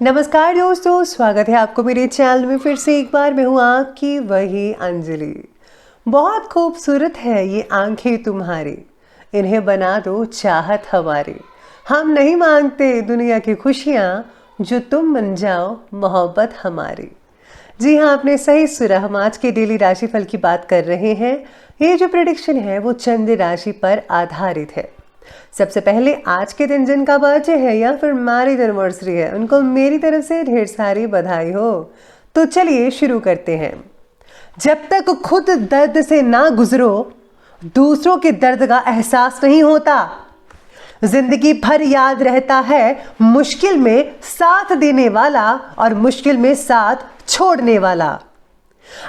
नमस्कार दोस्तों, स्वागत है आपको मेरे चैनल में फिर से एक बार। मैं हूँ आपकी वही अंजलि। बहुत खूबसूरत है ये आंखें तुम्हारी, इन्हें बना दो चाहत हमारी। हम नहीं मांगते दुनिया की खुशियाँ, जो तुम बन जाओ मोहब्बत हमारी। जी हाँ, आपने सही सुना। हम आज के डेली राशिफल की बात कर रहे हैं। ये जो प्रेडिक्शन है वो चंद्र राशि पर आधारित है। सबसे पहले आज के दिन जिनका बर्थडे है या फिर मैरिज एनिवर्सरी है, उनको मेरी तरफ से ढेर सारी बधाई हो। तो चलिए शुरू करते हैं। जब तक खुद दर्द से ना गुजरो, दूसरों के दर्द का एहसास नहीं होता। जिंदगी भर याद रहता है मुश्किल में साथ देने वाला और मुश्किल में साथ छोड़ने वाला।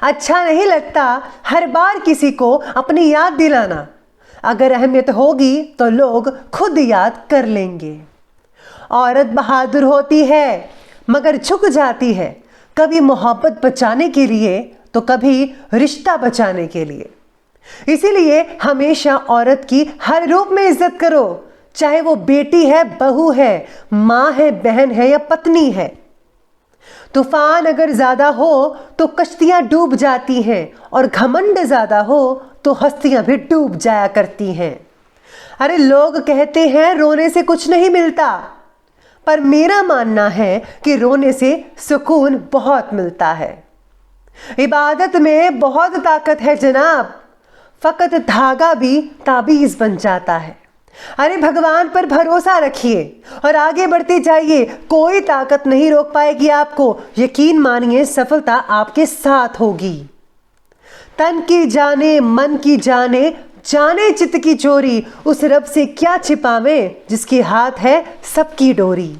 अच्छा नहीं लगता हर बार किसी को अपनी याद दिलाना। अगर अहमियत होगी तो लोग खुद याद कर लेंगे। औरत बहादुर होती है मगर झुक जाती है, कभी मोहब्बत बचाने के लिए तो कभी रिश्ता बचाने के लिए। इसीलिए हमेशा औरत की हर रूप में इज्जत करो, चाहे वो बेटी है, बहू है, माँ है, बहन है या पत्नी है। तूफान अगर ज्यादा हो तो कश्तियां डूब जाती हैं और घमंड ज्यादा हो तो हस्तियां भी डूब जाया करती हैं। अरे लोग कहते हैं रोने से कुछ नहीं मिलता, पर मेरा मानना है कि रोने से सुकून बहुत मिलता है। इबादत में बहुत ताकत है जनाब, फकत धागा भी ताबीज बन जाता है। अरे भगवान पर भरोसा रखिए और आगे बढ़ते जाइए, कोई ताकत नहीं रोक पाएगी आपको। यकीन मानिए सफलता आपके साथ होगी। तन की जाने मन की जाने, जाने चित्त की चोरी, उस रब से क्या छिपावे जिसके हाथ है सबकी डोरी।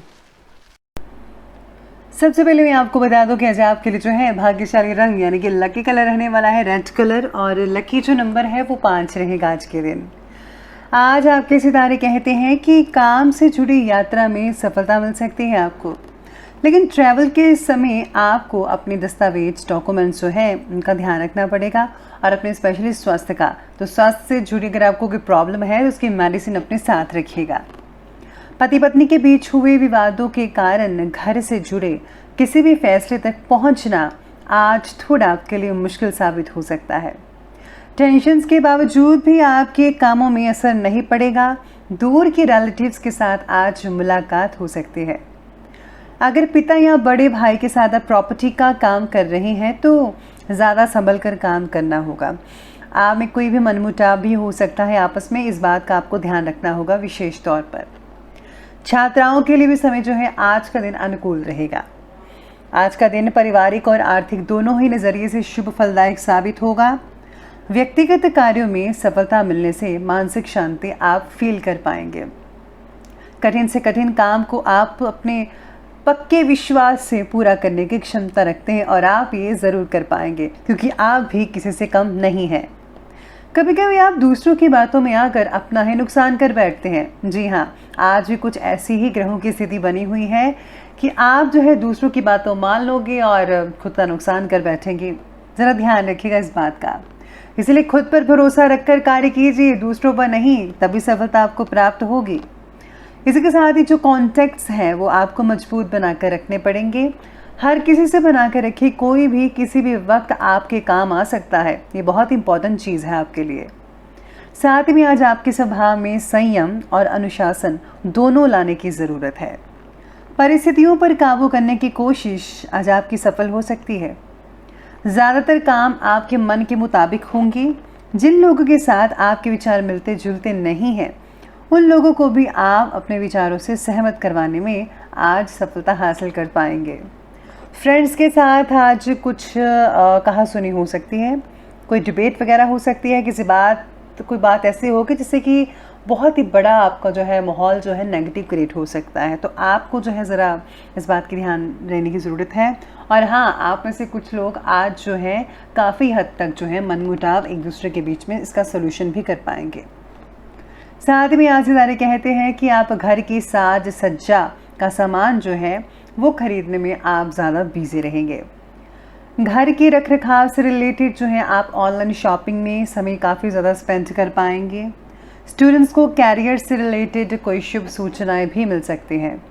सबसे पहले मैं आपको बता दूं कि आज आपके लिए जो है भाग्यशाली रंग यानी कि लकी कलर रहने वाला है रेड कलर, और लकी जो नंबर है वो 5 रहेगा आज के दिन। आज आपके सितारे कहते हैं कि काम से जुड़ी यात्रा में सफलता मिल सकती है आपको, लेकिन ट्रैवल के समय आपको अपने दस्तावेज डॉक्यूमेंट्स जो है उनका ध्यान रखना पड़ेगा, और अपने स्पेशली स्वास्थ्य का। तो स्वास्थ्य से जुड़ी अगर आपको कोई प्रॉब्लम है तो उसकी मेडिसिन अपने साथ रखिएगा। पति पत्नी के बीच हुए विवादों के कारण घर से जुड़े किसी भी फैसले तक पहुंचना आज थोड़ा आपके लिए मुश्किल साबित हो सकता है। टेंशन्स के बावजूद भी आपके कामों में असर नहीं पड़ेगा। दूर के रिलेटिव्स के साथ आज मुलाकात हो सकती है। अगर पिता या बड़े भाई के साथ आप प्रॉपर्टी का काम कर रहे हैं तो ज़्यादा संभल कर काम करना होगा। आप में कोई भी मनमुटाव भी हो सकता है आपस में, इस बात का आपको ध्यान रखना होगा विशेष तौर पर। छात्राओं के लिए भी समय जो है आज का दिन अनुकूल रहेगा। आज का दिन पारिवारिक और आर्थिक दोनों ही नज़रिए से शुभ फलदायक साबित होगा। व्यक्तिगत कार्यों में सफलता मिलने से मानसिक शांति आप फील कर पाएंगे। कठिन से कठिन काम को आप अपने पक्के विश्वास से पूरा करने की क्षमता रखते हैं और आप ये ज़रूर कर पाएंगे, क्योंकि आप भी किसी से कम नहीं हैं। कभी कभी आप दूसरों की बातों में आकर अपना ही नुकसान कर बैठते हैं। जी हाँ, आज भी कुछ ऐसी ही ग्रहों की स्थिति बनी हुई है कि आप जो है दूसरों की बातों मान लोगे और खुद का नुकसान कर बैठेंगे। ज़रा ध्यान रखिएगा इस बात का। इसलिए खुद पर भरोसा रखकर कार्य कीजिए, दूसरों पर नहीं, तभी सफलता आपको प्राप्त होगी। इसी के साथ ही जो कॉन्टैक्ट्स हैं वो आपको मजबूत बनाकर रखने पड़ेंगे। हर किसी से बनाकर रखिए, कोई भी किसी भी वक्त आपके काम आ सकता है। ये बहुत इंपॉर्टेंट चीज़ है आपके लिए। साथ ही में आज आपके स्वभाव में संयम और अनुशासन दोनों लाने की ज़रूरत है। परिस्थितियों पर काबू करने की कोशिश आज आपकी सफल हो सकती है। ज़्यादातर काम आपके मन के मुताबिक होंगे। जिन लोगों के साथ आपके विचार मिलते जुलते नहीं हैं, उन लोगों को भी आप अपने विचारों से सहमत करवाने में आज सफलता हासिल कर पाएंगे। फ्रेंड्स के साथ आज कुछ कहा सुनी हो सकती है, कोई डिबेट वगैरह हो सकती है, कोई बात ऐसी होगी जिससे कि बहुत ही बड़ा आपका जो है माहौल जो है नेगेटिव क्रिएट हो सकता है। तो आपको जो है ज़रा इस बात की ध्यान रहने की ज़रूरत है। और हाँ, आप में से कुछ लोग आज जो है काफ़ी हद तक जो है मनमुटाव एक दूसरे के बीच में इसका सोल्यूशन भी कर पाएंगे। साथ में आज सितारे कहते हैं कि आप घर की साज सज्जा का सामान जो है वो खरीदने में आप ज़्यादा बिजी रहेंगे। घर के रख रखाव से रिलेटेड जो है आप ऑनलाइन शॉपिंग में समय काफ़ी ज़्यादा स्पेंड कर पाएंगे। स्टूडेंट्स को कैरियर से रिलेटेड कोई शुभ सूचनाएं भी मिल सकती हैं।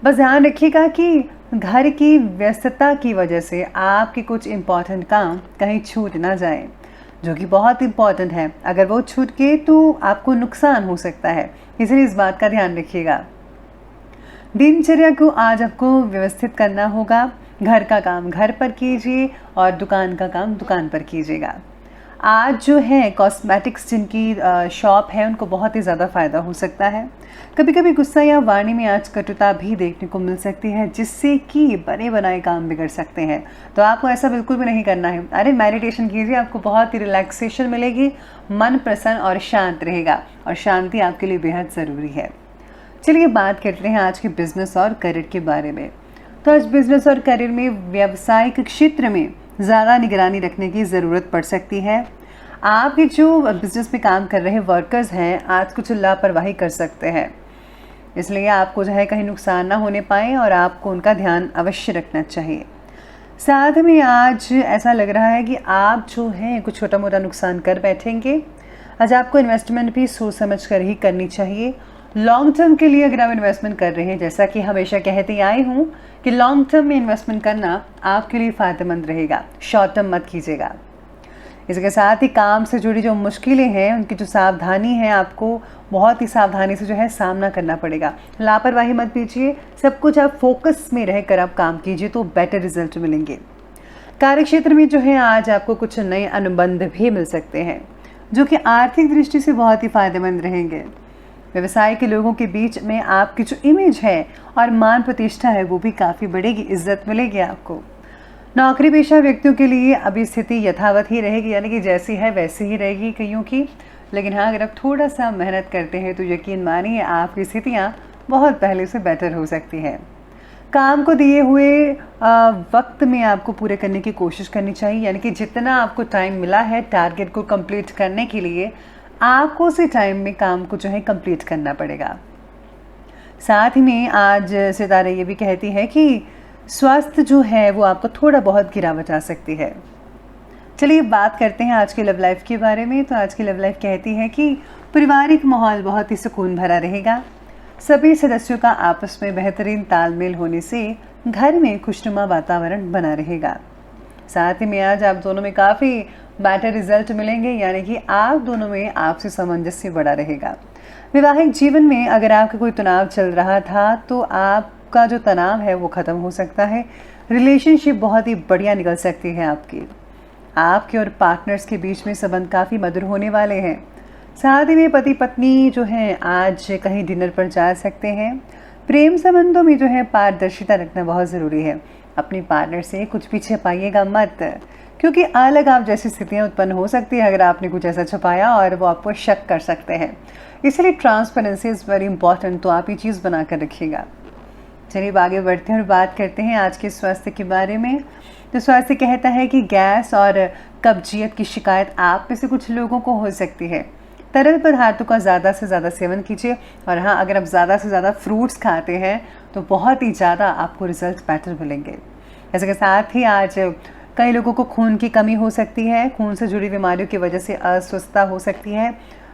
बस ध्यान रखिएगा कि घर की व्यस्तता की वजह से आपके कुछ इम्पॉर्टेंट काम कहीं छूट ना जाए, जो कि बहुत इम्पॉर्टेंट है। अगर वो छूट के तो आपको नुकसान हो सकता है, इसलिए इस बात का ध्यान रखिएगा। दिनचर्या को आज आपको व्यवस्थित करना होगा। घर का काम घर पर कीजिए और दुकान का काम दुकान पर कीजिएगा। आज जो है कॉस्मेटिक्स जिनकी शॉप है उनको बहुत ही ज़्यादा फ़ायदा हो सकता है। कभी कभी गुस्सा या वाणी में आज कटुता भी देखने को मिल सकती है, जिससे कि बने बनाए काम बिगड़ सकते हैं। तो आपको ऐसा बिल्कुल भी नहीं करना है। अरे मेडिटेशन कीजिए, आपको बहुत ही रिलैक्सेशन मिलेगी, मन प्रसन्न और शांत रहेगा, और शांति आपके लिए बेहद ज़रूरी है। चलिए बात करते हैं आज के बिजनेस और करियर के बारे में। तो आज बिजनेस और करियर में व्यावसायिक क्षेत्र में ज़्यादा निगरानी रखने की ज़रूरत पड़ सकती है। आपके जो बिजनेस में काम कर रहे वर्कर्स हैं आज कुछ लापरवाही कर सकते हैं, इसलिए आपको जो है कहीं नुकसान ना होने पाए और आपको उनका ध्यान अवश्य रखना चाहिए। साथ में आज ऐसा लग रहा है कि आप जो है कुछ छोटा मोटा नुकसान कर बैठेंगे। आज आपको इन्वेस्टमेंट भी सोच समझ कर ही करनी चाहिए। लॉन्ग टर्म के लिए अगर आप इन्वेस्टमेंट कर रहे हैं, जैसा कि हमेशा कहती आई हूँ कि लॉन्ग टर्म में इन्वेस्टमेंट करना आपके लिए फ़ायदेमंद रहेगा, शॉर्ट टर्म मत कीजिएगा। इसके साथ ही काम से जुड़ी जो मुश्किलें हैं उनकी जो सावधानी है, आपको बहुत ही सावधानी से जो है सामना करना पड़ेगा। लापरवाही मत कीजिए, सब कुछ आप फोकस में रहकर आप काम कीजिए तो बेटर रिजल्ट मिलेंगे। कार्यक्षेत्र में जो है आज आपको कुछ नए अनुबंध भी मिल सकते हैं, जो कि आर्थिक दृष्टि से बहुत ही फायदेमंद रहेंगे। व्यवसाय के लोगों के बीच में आपकी जो इमेज है और मान प्रतिष्ठा है वो भी काफ़ी बढ़ेगी, इज्जत मिलेगी आपको। नौकरी पेशा व्यक्तियों के लिए अभी स्थिति यथावत ही रहेगी, यानी कि जैसी है वैसी ही रहेगी कईयों की। लेकिन हाँ, अगर आप थोड़ा सा मेहनत करते हैं तो यकीन मानिए आपकी स्थितियाँ बहुत पहले से बेटर हो सकती हैं। काम को दिए हुए वक्त में आपको पूरे करने की कोशिश करनी चाहिए, यानी कि जितना आपको टाइम मिला है टारगेट को कंप्लीट करने के लिए, आपको उसी टाइम में काम को जो है कंप्लीट करना पड़ेगा। साथ ही में आज सितारे ये भी कहती है कि स्वास्थ्य जो है वो आपको थोड़ा बहुत गिरावट आ सकती है। चलिए बात करते हैं आज के लव लाइफ के बारे में। तो आज की लव लाइफ कहती है कि पारिवारिक माहौल बहुत ही सुकून भरा रहेगा। सभी सदस्यों का आपस में बेहतरीन तालमेल होने से घर में खुशनुमा वातावरण बना रहेगा। साथ ही में आज आप दोनों में काफ़ी बेटर रिजल्ट मिलेंगे, यानी कि आप दोनों में आपसी सामंजस्य बड़ा रहेगा। वैवाहिक जीवन में अगर आपका कोई तनाव चल रहा था तो आपका जो तनाव है वो ख़त्म हो सकता है। रिलेशनशिप बहुत ही बढ़िया निकल सकती है आपके और पार्टनर्स के बीच में संबंध काफ़ी मधुर होने वाले हैं। साथ ही में पति पत्नी जो हैं आज कहीं डिनर पर जा सकते हैं। प्रेम संबंधों में जो है पारदर्शिता रखना बहुत ज़रूरी है। अपने पार्टनर से कुछ भी छिपाइएगा मत, क्योंकि अलग आप जैसी स्थितियाँ उत्पन्न हो सकती है अगर आपने कुछ ऐसा छुपाया और वो आपको शक कर सकते हैं। इसलिए ट्रांसपेरेंसी इज़ वेरी इंपॉर्टेंट, तो आप ये चीज़ बना कर रखिएगा। चलिए आगे बढ़ते हैं और बात करते हैं आज के स्वास्थ्य के बारे में। तो स्वास्थ्य कहता है कि गैस और कब्जियत की शिकायत आप में से कुछ लोगों को हो सकती है। तरल पदार्थों का ज़्यादा से ज़्यादा सेवन कीजिए, और हाँ, अगर आप ज़्यादा से ज़्यादा फ्रूट्स खाते हैं तो बहुत ही ज़्यादा आपको रिजल्ट बेटर मिलेंगे। इसके साथ ही आज कई लोगों को खून की कमी हो सकती है, खून से जुड़ी बीमारियों की वजह से अस्वस्थता हो सकती है,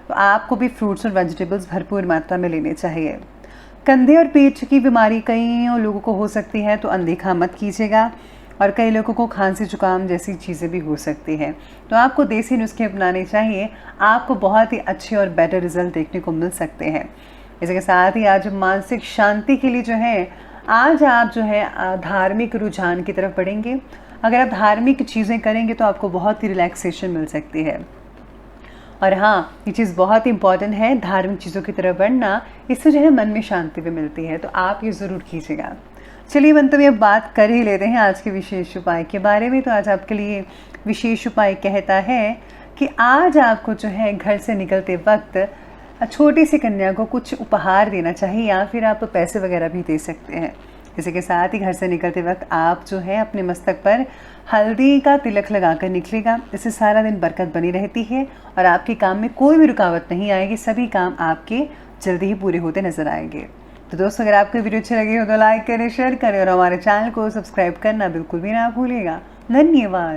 तो आपको भी फ्रूट्स और वेजिटेबल्स भरपूर मात्रा में लेने चाहिए। कंधे और पेट की बीमारी कई लोगों को हो सकती है, तो अनदेखा मत कीजिएगा। और कई लोगों को खांसी जुकाम जैसी चीज़ें भी हो सकती हैं, तो आपको देसी नुस्खे अपनाने चाहिए। आपको बहुत ही अच्छे और बेटर रिजल्ट देखने को मिल सकते हैं। इसके साथ ही आज मानसिक शांति के लिए जो है आज आप जो है धार्मिक रुझान की तरफ बढ़ेंगे। अगर आप धार्मिक चीज़ें करेंगे तो आपको बहुत ही रिलैक्सेशन मिल सकती है। और हाँ, ये चीज़ बहुत ही इंपॉर्टेंट है, धार्मिक चीज़ों की तरफ बढ़ना, इससे जो है मन में शांति भी मिलती है, तो आप ये ज़रूर कीजिएगा। चलिए मंतव्य अब बात कर ही लेते हैं आज के विशेष उपाय के बारे में। तो आज आपके लिए विशेष उपाय कहता है कि आज आपको जो है घर से निकलते वक्त छोटी सी कन्या को कुछ उपहार देना चाहिए, या फिर आप पैसे वगैरह भी दे सकते हैं। इसी के साथ ही घर से निकलते वक्त आप जो है अपने मस्तक पर हल्दी का तिलक लगाकर निकलेगा। इससे सारा दिन बरकत बनी रहती है और आपके काम में कोई भी रुकावट नहीं आएगी, सभी काम आपके जल्दी ही पूरे होते नजर आएंगे। तो दोस्तों, अगर आपको वीडियो अच्छी लगी हो तो लाइक करें, शेयर करें और हमारे चैनल को सब्सक्राइब करना बिल्कुल भी ना भूलिएगा। धन्यवाद।